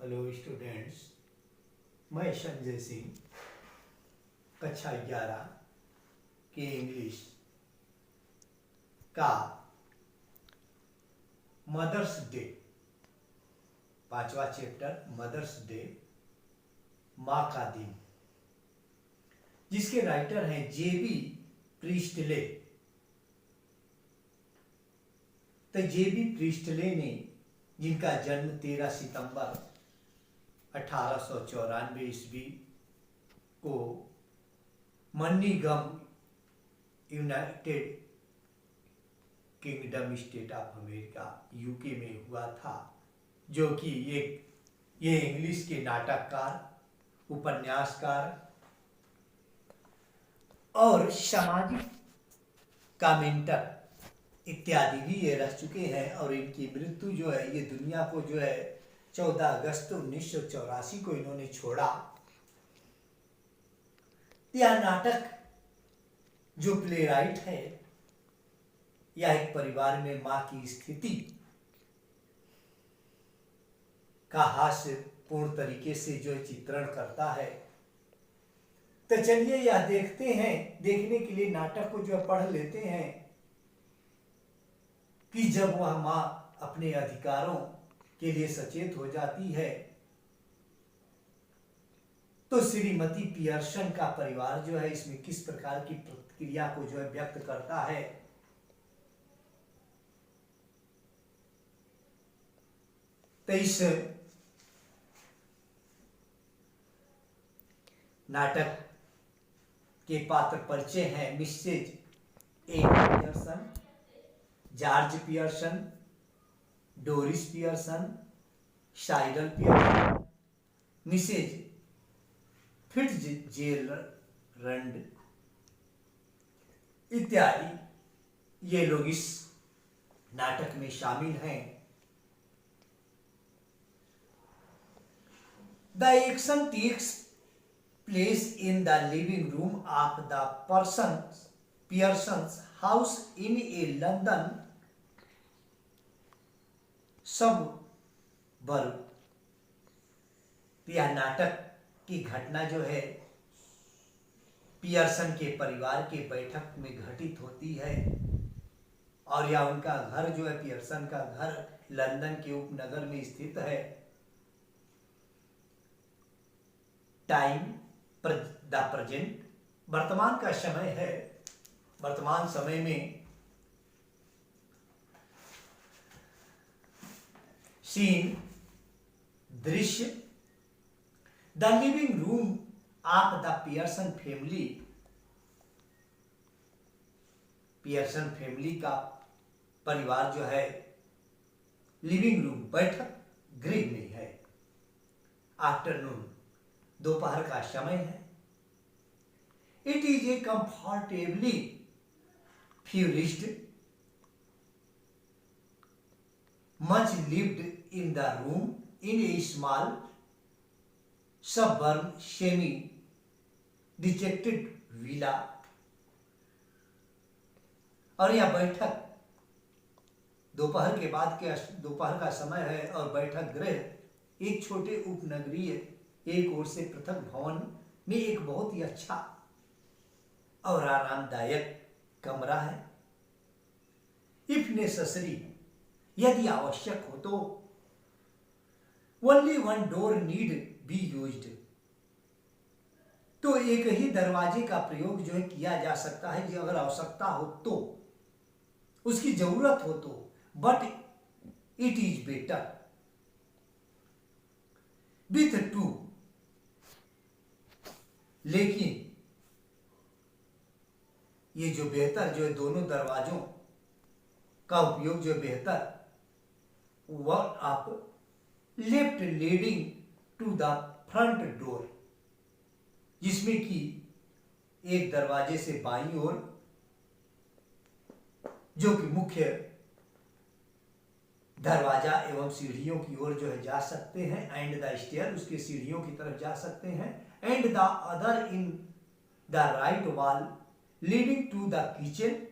Hello students, मैं संजय सिंह कक्षा 11 के इंग्लिश का मदर्स डे 5वां चैप्टर मदर्स डे माँ का दिन, जिसके राइटर हैं जेबी प्रीस्टले। तो जेबी प्रीस्टले ने, जिनका जन्म 13 सितंबर 1894 ईस्वी को मन्नीगम, United Kingdom state of America UK में हुआ था, जो कि ये इंग्लिश के नाटककार, उपन्यासकार और सामाजिक कमेंटर इत्यादि भी ये रह चुके हैं। और इनकी मृत्यु जो है, ये दुनिया को जो है 14 अगस्त 1984 को इन्होंने छोड़ा। यह नाटक जो प्ले राइट है, यह एक परिवार में मां की स्थिति का हास्यपूर्ण तरीके से जो चित्रण करता है। तो चलिए यह देखते हैं, देखने के लिए नाटक को जो पढ़ लेते हैं कि जब वह मां अपने अधिकारों के लिए सचेत हो जाती है तो श्रीमती पियर्सन का परिवार जो है इसमें किस प्रकार की प्रतिक्रिया को जो है व्यक्त करता है। तो इस नाटक के पात्र परिचय हैं Mrs A Pearson, George Pearson, Doris Pearson, Cyril Pearson, Mrs Fitzgerald इत्यादि ये लोग इस नाटक में शामिल हैं। The action takes place in the living room of the Pearsons house in a London suburb. यह नाटक की घटना जो है पियर्सन के परिवार के बैठक में घटित होती है, और यह उनका घर जो है, पियर्सन का घर लंदन के उपनगर में स्थित है। टाइम द प्रेजेंट, वर्तमान का समय है। वर्तमान समय में सीन, दृश्य, the living room of the Pearson family. Pearson family का परिवार जो है लिविंग रूम, बैठक गृह में है। आफ्टरनून, दोपहर का समय है। It is a comfortably furnished, much lived in the room in a small suburban semi-detached villa। और यह बैठक दोपहर का समय है, और बैठक गृह एक छोटे उपनगरीय एक ओर से पृथक भवन में एक बहुत ही अच्छा और आरामदायक कमरा है। इफ नेसेसरी, यदि आवश्यक हो तो only one door need be used, तो एक ही दरवाजे का प्रयोग जो है किया जा सकता है, जो अगर आवश्यकता हो तो, उसकी जरूरत हो तो। But it is better with to, लेकिन ये जो बेहतर जो है, दोनों दरवाजों का उपयोग जो बेहतर, वह आप left leading to the front door, जिसमें कि एक दरवाजे से बाईं ओर जो कि मुख्य दरवाजा एवं सीढ़ियों की ओर जो है जा सकते हैं, एंड द स्टेयर, उसके सीढ़ियों की तरफ जा सकते हैं, and the other in the right wall leading to the kitchen,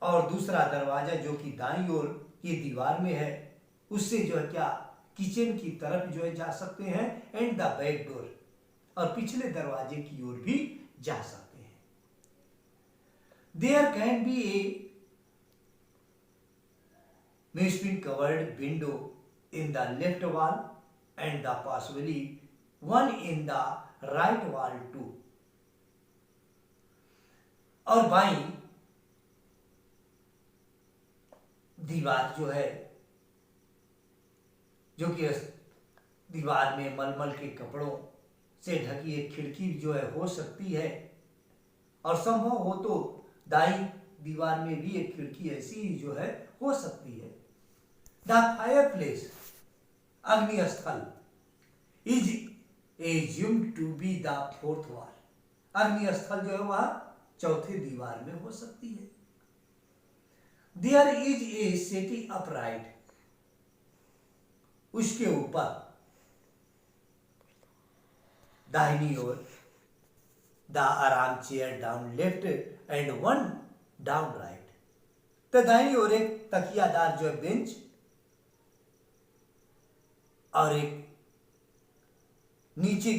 और दूसरा दरवाजा जो कि दाईं ओर की दीवार में है, उससे जो है क्या किचन की तरफ जो है जा सकते हैं, एंड द बैक डोर, और पिछले दरवाजे की ओर भी जा सकते हैं। There can be a muslin covered window in the left wall and the possibly one in the right wall too. और बाई दीवार जो है, जो कि दीवार में मलमल के कपड़ों से ढकी एक खिड़की जो है हो सकती है, और संभव हो तो दाई दीवार में भी एक खिड़की ऐसी ही जो है हो सकती है। द फायरप्लेस, अग्नि स्थल, is assumed to be the fourth wall, अग्नि स्थल जो है वह चौथे दीवार में हो सकती है। There is a setting upright, उसके ऊपर दाहिनी ओर the arm chair down left and one down right, तो दाहिनी ओर एक तकियादार जो है बेंच और एक नीचे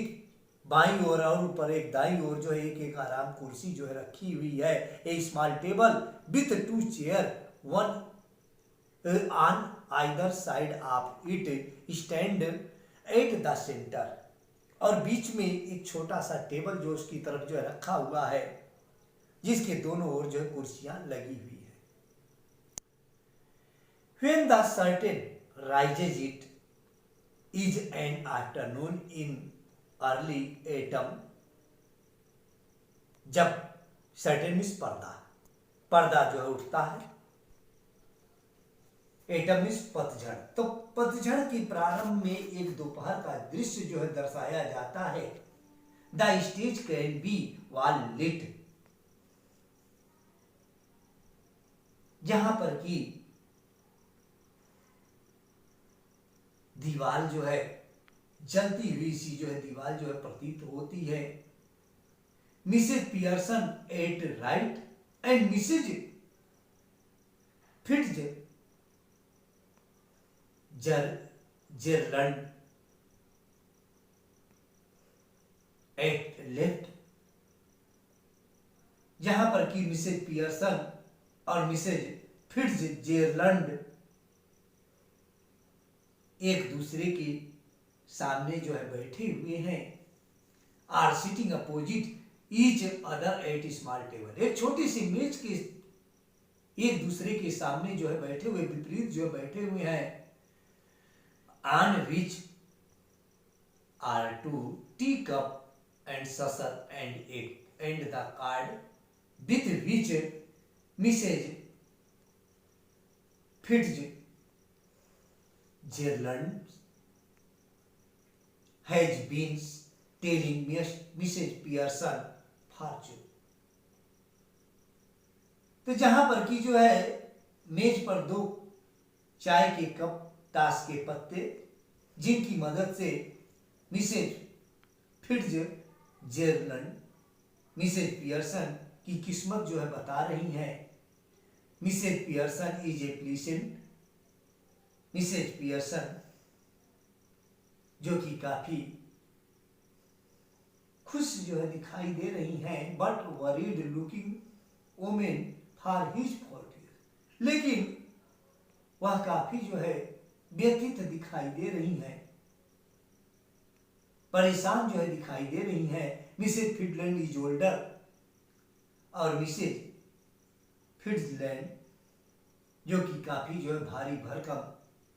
बाईं ओर और ऊपर एक दाईं ओर जो है एक एक आराम कुर्सी जो है रखी हुई है। A small table with 2 chair, one on either side of it stand at the centre, और बीच में एक छोटा सा टेबल जो उसकी तरफ जो है रखा हुआ है, जिसके दोनों ओर जो है कुर्सियां लगी हुई है। When the curtain rises, it is an afternoon in early autumn, जब सर्टेन मीन्स पर्दा, पर्दा जो है उठता है, एटम मीन्स पतझड़, तो पतझड़ के प्रारंभ में एक दोपहर का दृश्य जो है दर्शाया जाता है। The stage can be wall lit, जहां पर कि दीवार जो है जलती हुई सी जो है दीवार जो है प्रतीत होती है। Mrs Pearson at right and Mrs Fitzgerald at left, जहां पर कि मिसेज पियर्सन और मिसेज फिट्ज जेरलैंड एक दूसरे के सामने जो है बैठे हुए हैं। Are sitting opposite each other at small table, एक छोटी सी मेज के एक दूसरे के सामने जो है बैठे हुए, विपरीत जो बैठे हुए हैं। On which are 2 tea cup and saucer and egg and the card with which Mrs Fitzgerald has been telling Mrs. Pearson fortune, तो जहां पर की जो है मेज पर 2 चाय के कप, ताश के पत्ते, जिनकी मदद से Mrs Fitzgerald Mrs Pearson की किस्मत जो है बता रही हैं। Mrs Pearson is a pleasant, Mrs Pearson जो कि काफी खुश जो है दिखाई दे रही हैं, but worried looking women for his fortune, लेकिन वह काफी जो है व्यथित दिखाई दे रही हैं, परेशान जो है दिखाई दे रही हैं। मिसेज फिटलैंड इज ओल्डर, और मिसेज फिट्जलैंड जो कि काफी जो है भारी भरकम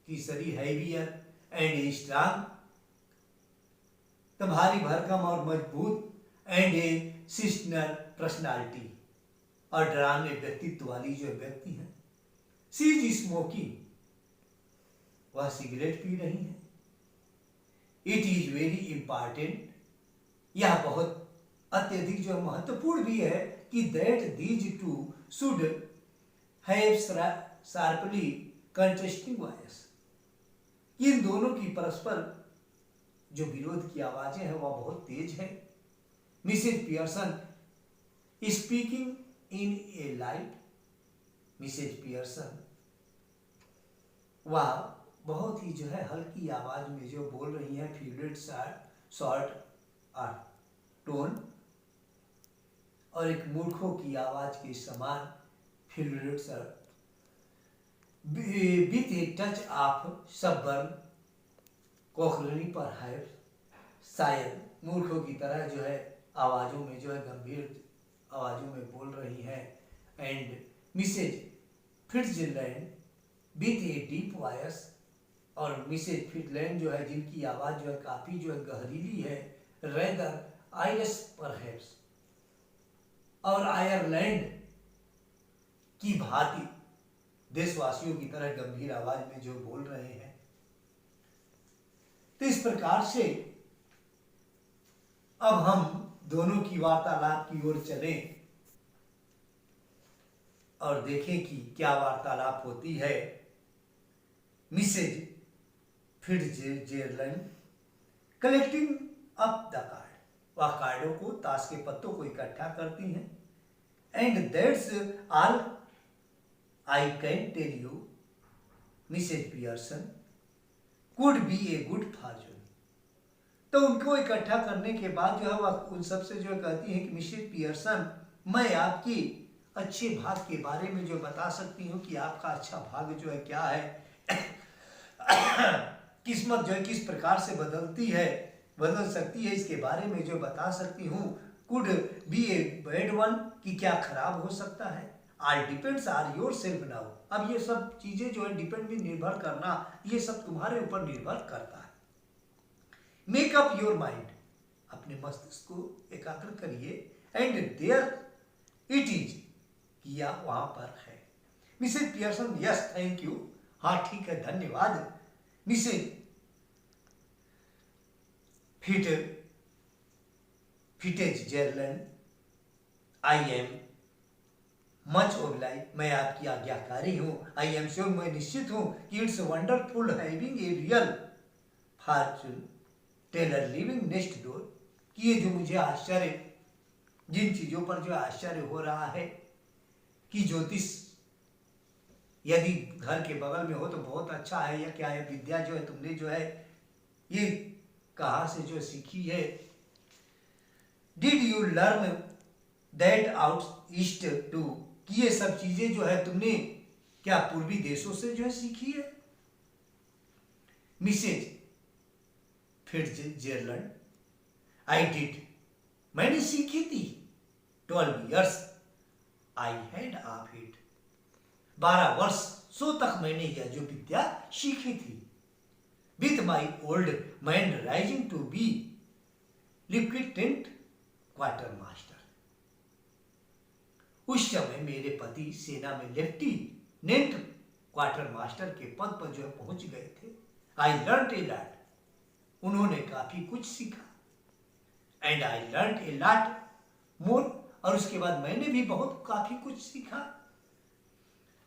की शरीर, हैवियर एंड स्ट्रांग, तो भारी भरकम और मजबूत, एंड ए सिस्टनर पर्सनालिटी, और डरावने व्यक्तित्व वाली जो व्यक्ति है। सी इज स्मोकिंग, वह सिगरेट पी रही है। इट इज वेरी इंपॉर्टेंट, यह बहुत अत्यधिक जो महत्वपूर्ण भी है कि that these two should have sharply contrasting voice, इन दोनों की परस्पर जो विरोध की आवाजें हैं वह बहुत तेज है। Mrs Pearson speaking in a light, Mrs Pearson वह बहुत ही जो है हल्की आवाज में जो बोल रही हैं, फ्यूलेट शॉर्ट और टोन, और एक मूर्खों की आवाज के समान fluted short with a touch of suburban cockney पर है, शायद मूर्खों की तरह जो है आवाजों में जो है गंभीर आवाजों में बोल रही हैं। And Mrs Fitzland with a deep voice, और मिसेज फिटलैंड जो है जिनकी आवाज जो है काफी जो है गहरीली है, रेदर आयरिश परहैप्स, और आयरलैंड की भांति देशवासियों की तरह गंभीर आवाज में जो बोल रहे हैं। तो इस प्रकार से अब हम दोनों की वार्तालाप की ओर चलें और देखें कि क्या वार्तालाप होती है। Mrs Fitzland collecting up the card, वह कार्डों को, ताश के पत्तों को इकट्ठा करती हैं। And that's all I can tell you, Mrs Pearson could be a good fortune. तो उनको इकट्ठा करने के बाद जो है वह उन सबसे जो कहती है कि मिसेज पियर्सन, मैं आपकी अच्छे भाग्य के बारे में जो बता सकती हूँ कि आपका अच्छा भाग्य जो है क्या है, किस्मत जो है किस प्रकार से बदल सकती है, इसके बारे में जो बता सकती हूँ। Could be a bad one, कि क्या खराब हो सकता है। Are depends are yourself now, अब ये सब चीजें जो है डिपेंड भी निर्भर करना, ये सब तुम्हारे ऊपर निर्भर करता है। मेक अप योर माइंड, अपने मस्तिष्क को एकाग्र करिए। एंड देयर इट इज, किया वहां पर है। Mrs Pearson, yes thank you, हाँ ठीक है धन्यवाद। Mrs Fitzland, I am much obliged, मैं आपकी आज्ञाकारी हूँ। आई एम श्योर, मैं निश्चित हूँ कि it's wonderful having a real fortune teller living next door, कि ये जो मुझे आश्चर्य, जिन चीजों पर जो आश्चर्य हो रहा है कि ज्योतिष यदि घर के बगल में हो तो बहुत अच्छा है, या क्या है विद्या जो है तुमने जो है ये कहाँ से जो सीखी है। Did you learn that out east too, कि ये सब चीजें जो है तुमने क्या पूर्वी देशों से जो है सीखी है। मिसेज फिट्जलैंड, आई डिड, मैंने सीखी थी। 12 years I had of it, 12 वर्षों तक मैंने यह जो विद्या सीखी थी। With my old man rising to be lieutenant quarter master, उस समय मेरे पति सेना में लेफ्टिनेंट क्वार्टर मास्टर के पद पर जो है पहुंच गए थे। आई लर्न ए लॉट, उन्होंने काफी कुछ सीखा। And I learn a lot more, और उसके बाद मैंने भी काफी कुछ सीखा।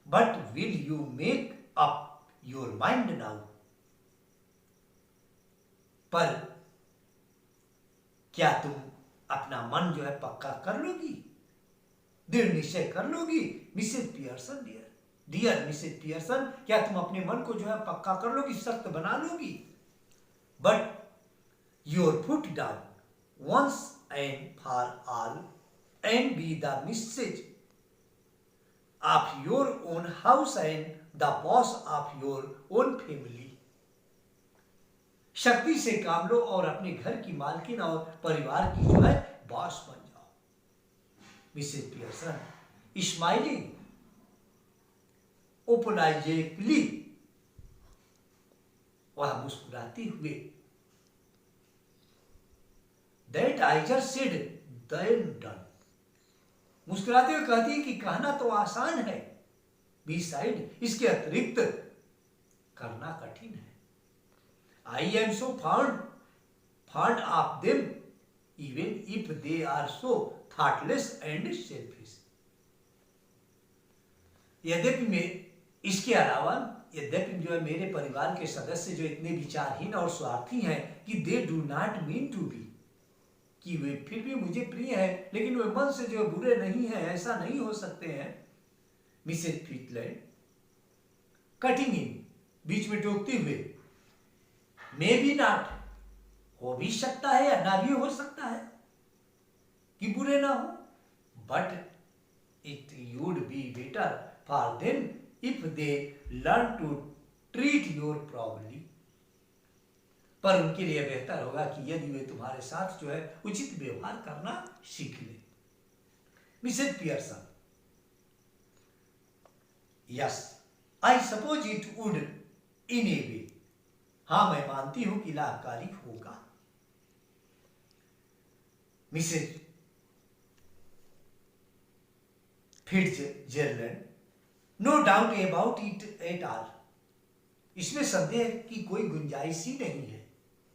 But will you make up your mind now, पर क्या तुम अपना मन जो है पक्का कर लोगी, दृढ़ निश्चय कर लोगी। Mrs Pearson dear Mrs Pearson, क्या तुम अपने मन को जो है पक्का कर लोगी, सख्त बना लोगी। But your foot down once and for all, and be the missus of your own house and the boss of your own family, शक्ति से काम लो और अपने घर की मालकिन और परिवार की जो है बॉस बन जाओ। मिसेज पियर्सन स्माइलिंग ओपनाइजेटली, वह मुस्कुराती हुए, that I just said then done, मुस्कुराते हुए कहती है कि कहना तो आसान है, बिसाइड, इसके अतिरिक्त करना कठिन है। I am so fond of them, even if they are so thoughtless and selfish. यद्यपि जो है मेरे परिवार के सदस्य जो इतने विचारहीन और स्वार्थी हैं कि they do not mean to be, कि वे फिर भी मुझे प्रिय है, लेकिन वे मन से जो बुरे नहीं हैं, ऐसा नहीं हो सकते हैं। मिसेज फिटलैंड कटिंग इन बीच में टोकते हुए, मे बी नॉट, हो भी सकता है या ना भी हो सकता है कि बुरे ना हो, but it would be better for them if they learn to treat your properly. पर उनके लिए बेहतर होगा कि यदि वे तुम्हारे साथ जो है उचित व्यवहार करना सीख ले। Mrs Pearson, yes I suppose it would in a way, हाँ मैं मानती हूं कि लाभकारी होगा। Mrs Fitzgerald, no doubt about it at all, इसमें संदेह की कोई गुंजाइश ही नहीं है,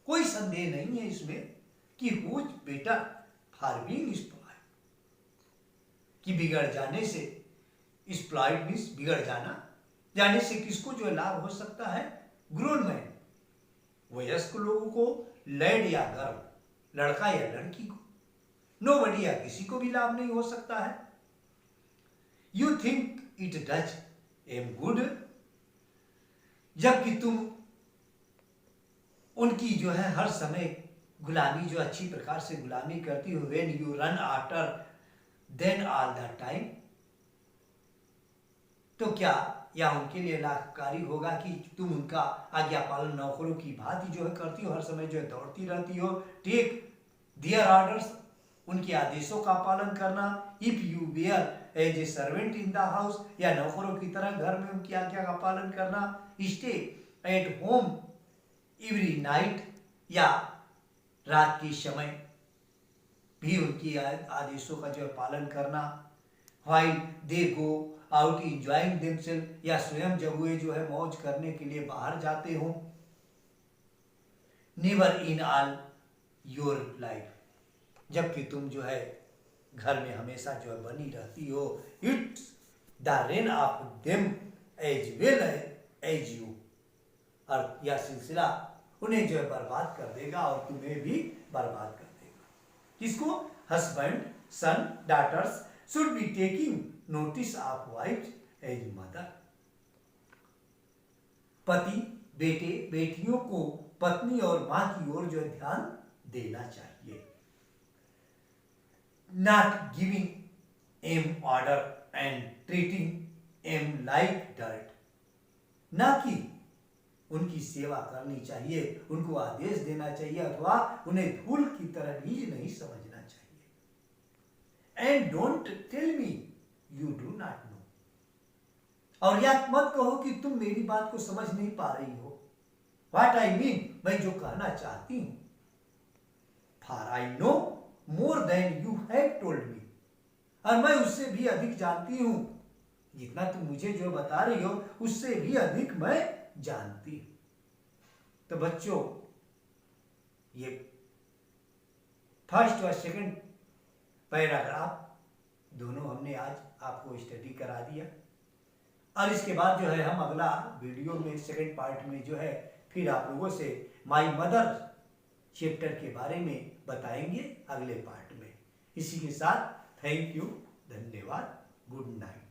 कोई संदेह नहीं है इसमें कि हुज बेटर फॉर बीइंग स्प्लॉयड, कि बिगड़ जाने से, स्प्लॉयड मींस बिगड़ जाना, जाने से किसको जो लाभ हो सकता है, ग्रोन मैन, वयस्क लोगों को, लैड या गर्ल, लड़का या लड़की को, नोबडी या किसी को भी लाभ नहीं हो सकता है। You think it does am good, जबकि तुम उनकी जो है हर समय गुलामी, जो अच्छी प्रकार से गुलामी करती हो, when you run after then all the time, तो क्या या उनके लिए लाभकारी होगा कि तुम उनका आज्ञा पालन नौकरों की भांति जो है करती हो, हर समय जो है दौड़ती रहती हो, टेक देयर ऑर्डर्स, उनके आदेशों का पालन करना, if you were as a servant in the house, या नौकरों की तरह घर में उनकी आज्ञा का पालन करना, stay at home every night, या रात के समय भी उनकी आदेशों का जो है पालन करना, while they go out enjoying themselves, या स्वयं जब वे जो है मौज करने के लिए बाहर जाते हो, never in all your life, जबकि तुम जो है घर में हमेशा जो है बनी रहती हो, it's the rain of them as well as you, और यह सिलसिला उन्हें जो है बर्बाद कर देगा और तुम्हें भी बर्बाद कर देगा। किसको? Husband, son, daughters should be taking notice of wife as mother, पति बेटे बेटियों को पत्नी और मां की ओर जो है ध्यान देना चाहिए। Not giving em order and treating em like dirt, ना कि उनकी सेवा करनी चाहिए, उनको आदेश देना चाहिए अथवा उन्हें धूल की तरह भी नहीं समझना चाहिए। And don't tell me you do not know, और यह मत कहो कि तुम मेरी बात को समझ नहीं पा रही हो। व्हाट आई मीन, मैं जो कहना चाहती हूं, for I know more than you have told me, और मैं उससे भी अधिक जानती हूं, जितना तुम मुझे जो बता रही हो उससे भी अधिक मैं जानती हूं। तो बच्चों, ये फर्स्ट और सेकंड पैराग्राफ दोनों हमने आज आपको स्टडी करा दिया, और इसके बाद जो है हम अगला वीडियो में सेकंड पार्ट में जो है फिर आप लोगों से माई मदर चैप्टर के बारे में बताएंगे अगले पार्ट में। इसी के साथ थैंक यू, धन्यवाद, गुड नाइट।